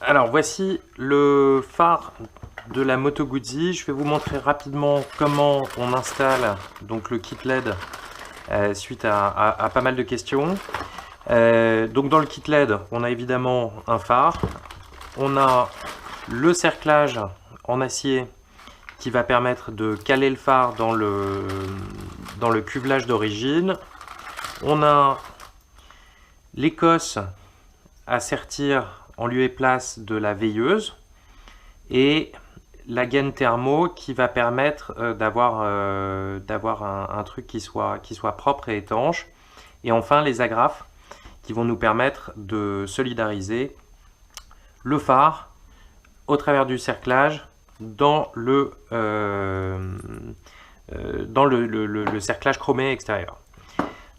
Alors voici le phare de la Moto Guzzi. Je vais vous montrer rapidement comment on installe donc le kit LED suite à pas mal de questions. Donc dans le kit LED, on a évidemment un phare, on a le cerclage en acier qui va permettre de caler le phare dans le cuvelage d'origine. On a l'écosse à sertir en lieu et place de la veilleuse et la gaine thermo qui va permettre d'avoir un truc qui soit propre et étanche. Et enfin les agrafes qui vont nous permettre de solidariser le phare au travers du cerclage dans le cerclage chromé extérieur.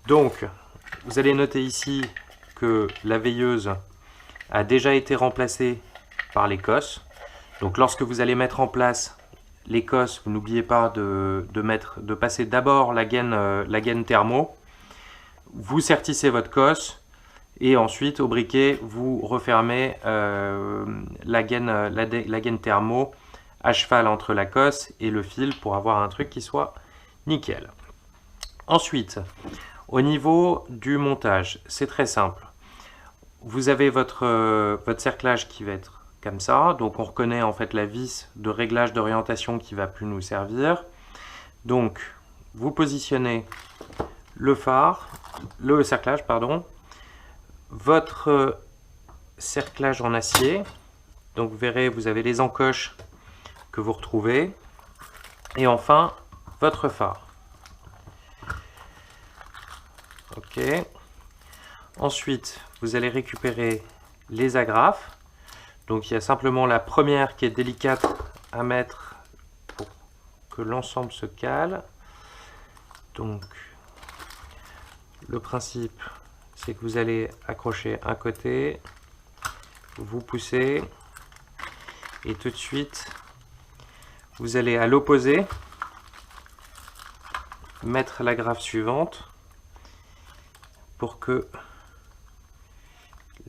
Donc vous allez noter ici que la veilleuse a déjà été remplacée par l'écosse. Donc lorsque vous allez mettre en place l'écosse, vous n'oubliez pas de passer d'abord la gaine thermo. Vous sertissez votre cosse et ensuite au briquet vous refermez la gaine thermo à cheval entre la cosse et le fil pour avoir un truc qui soit nickel. Ensuite, au niveau du montage, c'est très simple. Vous avez votre cerclage qui va être comme ça, donc on reconnaît en fait la vis de réglage d'orientation qui va plus nous servir. Donc vous positionnez le cerclage, votre cerclage en acier, donc vous verrez, vous avez les encoches que vous retrouvez, et enfin votre phare. Ok. Ensuite, vous allez récupérer les agrafes. Donc il y a simplement la première qui est délicate à mettre pour que l'ensemble se cale. Donc le principe, c'est que vous allez accrocher un côté, vous poussez, et tout de suite, vous allez à l'opposé mettre l'agrafe suivante pour que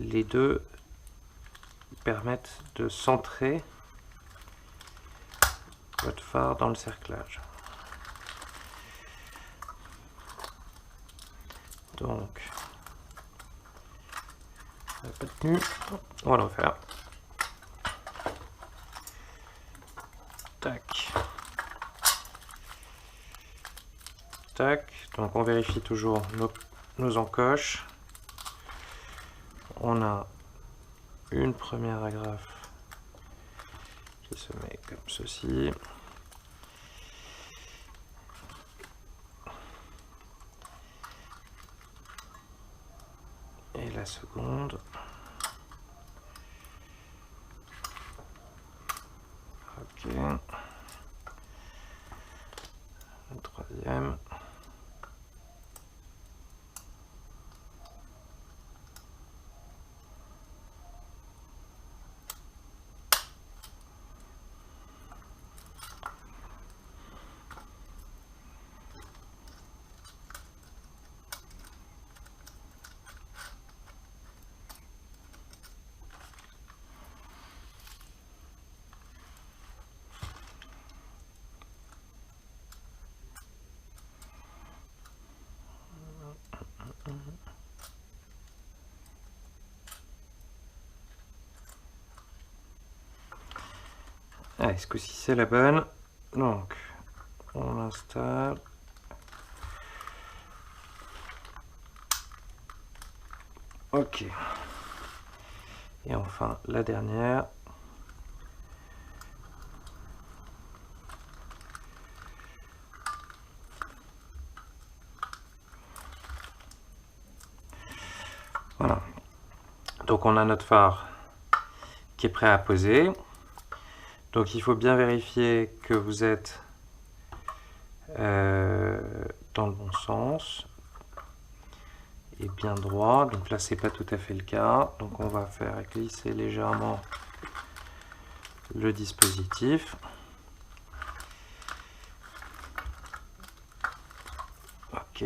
les deux permettent de centrer votre phare dans le cerclage. Donc, ça n'a pas tenu. On va le refaire. Tac. Tac. Donc on vérifie toujours nos encoches. On a une première agrafe qui se met comme ceci. Et la seconde. Ok. La troisième. Allez, ce coup-ci c'est la bonne. Donc, on l'installe. Ok. Et enfin, la dernière. Voilà. Donc on a notre phare qui est prêt à poser. Donc il faut bien vérifier que vous êtes dans le bon sens et bien droit. Donc là c'est pas tout à fait le cas. Donc on va faire glisser légèrement le dispositif. Ok.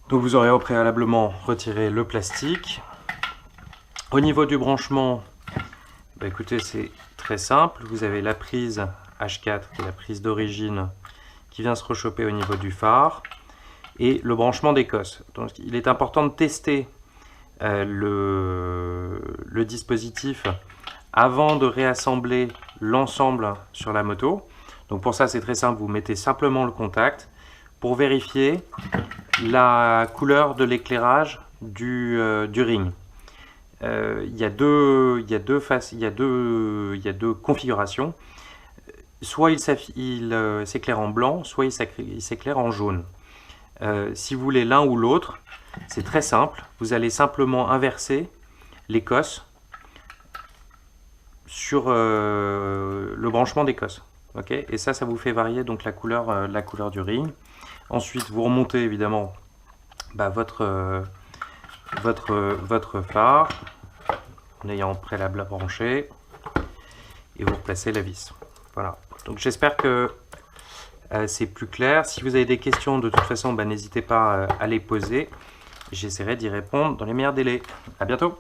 Donc vous aurez au préalablement retiré le plastique. Au niveau du branchement, écoutez, c'est très simple. Vous avez la prise H4, qui est la prise d'origine, qui vient se rechoper au niveau du phare, et le branchement des cosses. Donc il est important de tester le dispositif avant de réassembler l'ensemble sur la moto. Donc pour ça, c'est très simple, vous mettez simplement le contact pour vérifier la couleur de l'éclairage du ring. Il y a deux configurations. Soit il s'éclaire en blanc, soit il s'éclaire en jaune. Si vous voulez l'un ou l'autre, c'est très simple. Vous allez simplement inverser les cosses sur le branchement des cosses. Okay, et ça vous fait varier donc la couleur du ring. Ensuite, vous remontez évidemment votre phare en ayant préalable branché et vous replacez la vis. Voilà. Donc j'espère que c'est plus clair. Si vous avez des questions, de toute façon, n'hésitez pas à les poser. J'essaierai d'y répondre dans les meilleurs délais. À bientôt.